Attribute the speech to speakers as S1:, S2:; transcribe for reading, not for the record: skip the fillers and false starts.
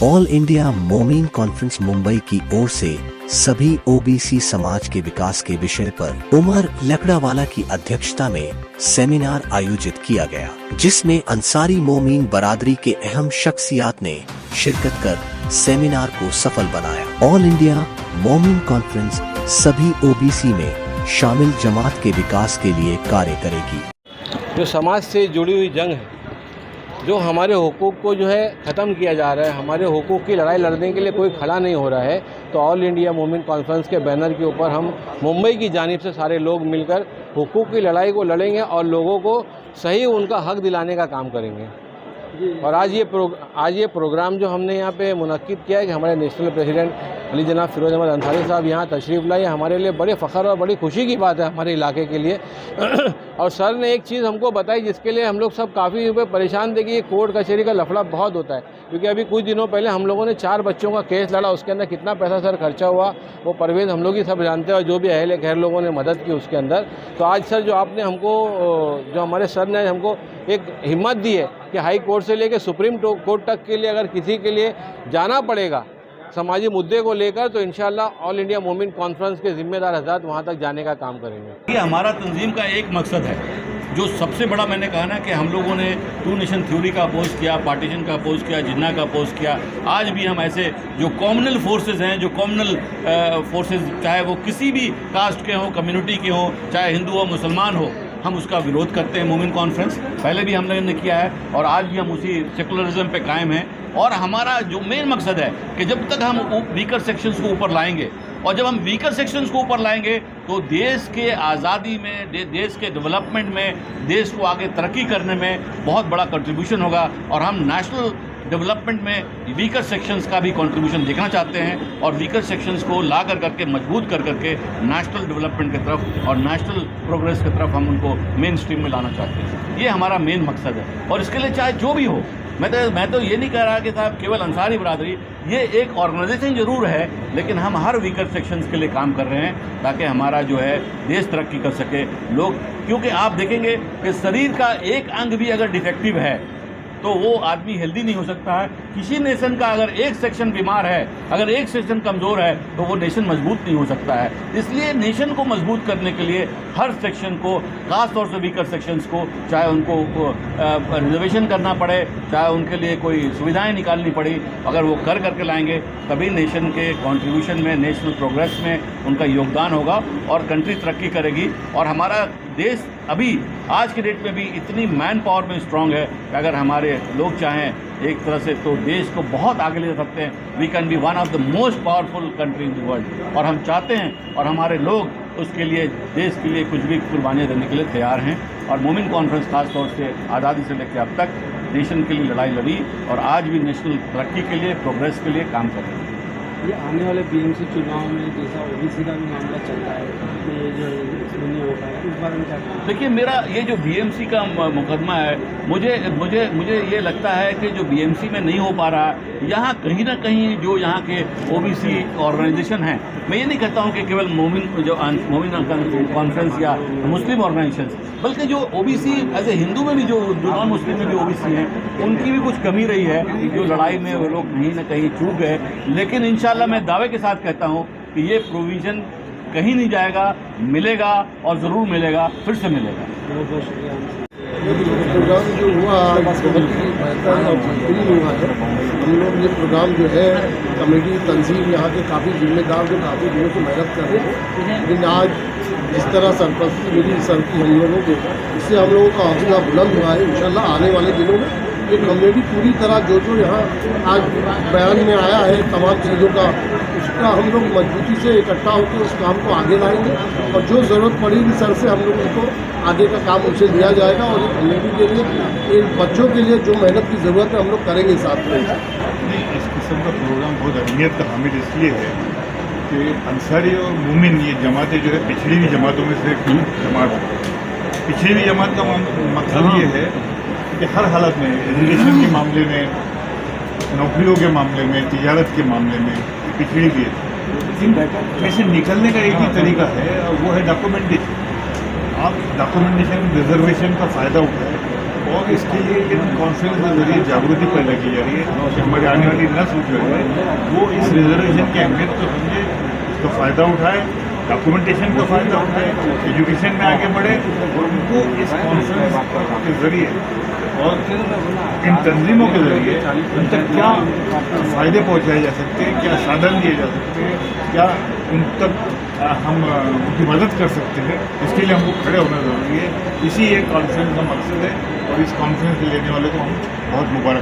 S1: All India Momin conference Mumbai की ओर से सभी ओबीसी समाज के विकास के विषय पर उमर लकड़ावाला की अध्यक्षता में सेमिनार आयोजित किया गया, जिसमें अंसारी मोमीन बरादरी के अहम शख्सियात ने शिरकत कर सेमिनार को सफल बनाया। ऑल इंडिया मोमीन कॉन्फ्रेंस सभी ओबीसी में शामिल जमात के विकास के लिए कार्य करेगी।
S2: जो समाज से जुड़ी हुई जंग है, जो हमारे हुकूक को जो है ख़त्म किया जा रहा है, हमारे हुकूक की लड़ाई लड़ने के लिए कोई खड़ा नहीं हो रहा है, तो ऑल इंडिया मोमीन कॉन्फ्रेंस के बैनर के ऊपर हम मुंबई की जानिब से सारे लोग मिलकर हुकूक की लड़ाई को लड़ेंगे और लोगों को सही उनका हक दिलाने का काम करेंगे। और आज ये प्रोग्राम जो हमने यहाँ पे मुनक्किद किया है कि हमारे नेशनल प्रेसिडेंट अली जनाब फिरोज अहमद अंसारी साहब यहाँ तशरीफ़ लाए, हमारे लिए बड़े फ़ख्र और बड़ी खुशी की बात है हमारे इलाके के लिए। और सर ने एक चीज़ हमको बताई जिसके लिए हम लोग सब काफ़ी परेशान थे कि ये कोर्ट कचहरी का लफड़ा बहुत होता है, क्योंकि अभी कुछ दिनों पहले हम लोगों ने 4 बच्चों का केस लड़ा, उसके अंदर कितना पैसा सर खर्चा हुआ वो परवेज़ हम लोग ही सब जानते हैं, और जो भी अहले खैर लोगों ने मदद की उसके अंदर। तो आज सर जो आपने हमको, जो हमारे सर ने हमको एक हिम्मत दी है कि हाई कोर्ट से लेकर सुप्रीम कोर्ट तक के लिए अगर किसी के लिए जाना पड़ेगा समाजी मुद्दे को लेकर, तो इंशाल्लाह ऑल इंडिया मोमीन कॉन्फ्रेंस के जिम्मेदार हज़रात वहाँ तक जाने का काम करेंगे।
S3: ये हमारा तंजीम का एक मकसद है, जो सबसे बड़ा मैंने कहा ना कि हम लोगों ने टू नेशन थ्योरी का अपोज किया, पार्टीशन का अपोज किया, जिन्ना का अपोज किया। आज भी हम ऐसे जो कॉमनल फोर्सेस हैं, जो कॉमनल फोर्सेस चाहे वो किसी भी कास्ट के हों, कम्युनिटी के हों, चाहे हिंदू हो मुसलमान हो, हम उसका विरोध करते हैं। मोमीन कॉन्फ्रेंस पहले भी हम लोगों ने किया है और आज भी हम उसी सेकुलरिज्म पे कायम हैं। और हमारा जो मेन मकसद है कि जब तक हम वीकर सेक्शंस को ऊपर लाएंगे, और जब हम वीकर सेक्शंस को ऊपर लाएंगे तो देश के आज़ादी में, देश के डेवलपमेंट में, देश को आगे तरक्की करने में बहुत बड़ा कंट्रीब्यूशन होगा। और हम नेशनल डेवलपमेंट में वीकर सेक्शंस का भी कंट्रीब्यूशन देखना चाहते हैं और वीकर सेक्शंस को ला करके मजबूत करके नेशनल डेवलपमेंट की तरफ और नेशनल प्रोग्रेस की तरफ हम उनको मेन स्ट्रीम में लाना चाहते हैं। ये हमारा मेन मकसद है। और इसके लिए चाहे जो भी हो, मैं तो ये नहीं कह रहा कि साहब केवल अंसारी बरादरी, ये एक ऑर्गेनाइजेशन जरूर है, लेकिन हम हर वीकर सेक्शंस के लिए काम कर रहे हैं ताकि हमारा जो है देश तरक्की कर सके लोग। क्योंकि आप देखेंगे कि शरीर का एक अंग भी अगर डिफेक्टिव है तो वो आदमी हेल्दी नहीं हो सकता है। किसी नेशन का अगर एक सेक्शन बीमार है, अगर एक सेक्शन कमज़ोर है, तो वो नेशन मजबूत नहीं हो सकता है। इसलिए नेशन को मजबूत करने के लिए हर सेक्शन को, खास तौर से वीकर सेक्शंस को, चाहे उनको रिजर्वेशन करना पड़े, चाहे उनके लिए कोई सुविधाएं निकालनी पड़ी, अगर वो करके लाएंगे तभी नेशन के कंट्रीब्यूशन में, नेशनल प्रोग्रेस में उनका योगदान होगा और कंट्री तरक्की करेगी। और हमारा देश अभी आज के डेट में भी इतनी मैन पावर में स्ट्रांग है कि अगर हमारे लोग चाहें एक तरह से तो देश को बहुत आगे ले सकते हैं। We can be one of the most powerful country in the world. और हम चाहते हैं और हमारे लोग उसके लिए, देश के लिए कुछ भी कुर्बानियाँ देने के लिए तैयार हैं। और मोमीन कॉन्फ्रेंस खास तौर से आज़ादी से लेकर अब तक नेशन के लिए लड़ाई लड़ी और आज भी नेशनल तरक्की के लिए, प्रोग्रेस के लिए काम कर रही है।
S4: ये आने वाले बीएमसी चुनाव में जैसा ओबीसी का भी मामला चल रहा है, तो ये जो नहीं हो पाएगा, इस बारे में क्या?
S3: देखिए, मेरा ये जो बीएमसी का मुकदमा है, मुझे ये लगता है कि जो बीएमसी में नहीं हो पा रहा है, यहाँ कहीं ना कहीं जो यहाँ के ओबीसी ऑर्गेनाइजेशन हैं, मैं ये नहीं कहता हूँ कि केवल मोमीन कॉन्फ्रेंस या मुस्लिम ऑर्गेनाइजेशन, बल्कि जो ओबीसी एज ए हिंदू में भी जो नॉन मुस्लिम में भी ओबीसी हैं, उनकी भी कुछ कमी रही है। जो लड़ाई में वो लोग कहीं ना कहीं चूक गए। लेकिन इंशाल्लाह मैं दावे के साथ कहता हूँ कि ये प्रोविज़न कहीं नहीं जाएगा, मिलेगा और ज़रूर मिलेगा, फिर से मिलेगा।
S4: बहुत बहुत शुक्रिया।
S5: प्रोग्राम जो हुआ बहुत ही बेहतर और बेहतरीन हुआ है। हम लोग ये प्रोग्राम जो है कमेटी तंजीम यहाँ के काफ़ी जिम्मेदार जो काफ़ी दिनों से मेहनत कर रहे हैं, लेकिन आज जिस तरह सरपरस्ती मिली सर की हम लोगों को, इससे हम लोगों का हौसला बुलंद हुआ है। इंशाल्लाह आने वाले दिनों में ये कमेटी पूरी तरह जो यहाँ आज बयान में आया है तमाम चीज़ों का, उसका हम लोग मजबूती से इकट्ठा होकर उस काम को आगे लाएंगे और जो ज़रूरत पड़ेगी सर से हम लोग उनको आगे का काम उनसे लिया जाएगा। और ये कमेटी के लिए, इन बच्चों के लिए जो मेहनत की ज़रूरत है हम लोग करेंगे साथ में।
S6: इस किस्म का प्रोग्राम बहुत अहमियत का हामिल इसलिए है कि अंसारी और मोमिन ये जमातें जो है पिछड़ी हुई जमातों में से एक जमात है। पिछड़ी हुई जमात का मकसद ये है कि हर हालत में, एजुकेशन के मामले में, नौकरियों के मामले में, तिजारत के मामले में पिछड़ी हुई है। इनमें से निकलने का एक ही तरीका है और वो है डॉक्यूमेंटेशन। आप डॉक्यूमेंटेशन, रिजर्वेशन का फ़ायदा उठाएं और इसके लिए इन कॉन्फ्रेंस के जरिए जागृति पैदा की जा रही है कि हमारी आने वाली नस्ल जो है वो इस रिजर्वेशन की अहमियत को समझे, इसका फ़ायदा उठाए, डॉक्यूमेंटेशन का फ़ायदा उठाए, एजुकेशन में आगे बढ़े और उनको इस कॉन्फ्रेंस के ज़रिए और इन तंजीमों के ज़रिए उन तक क्या फ़ायदे पहुँचाए जा सकते हैं, क्या साधन दिए जा सकते हैं, क्या उन तक हम उनकी मदद कर सकते हैं, इसके लिए हमको खड़े होना ज़रूरी है। इसी एक कॉन्फ्रेंस का मकसद है और इस कॉन्फ्रेंस में लेने वाले को हम बहुत मुबारक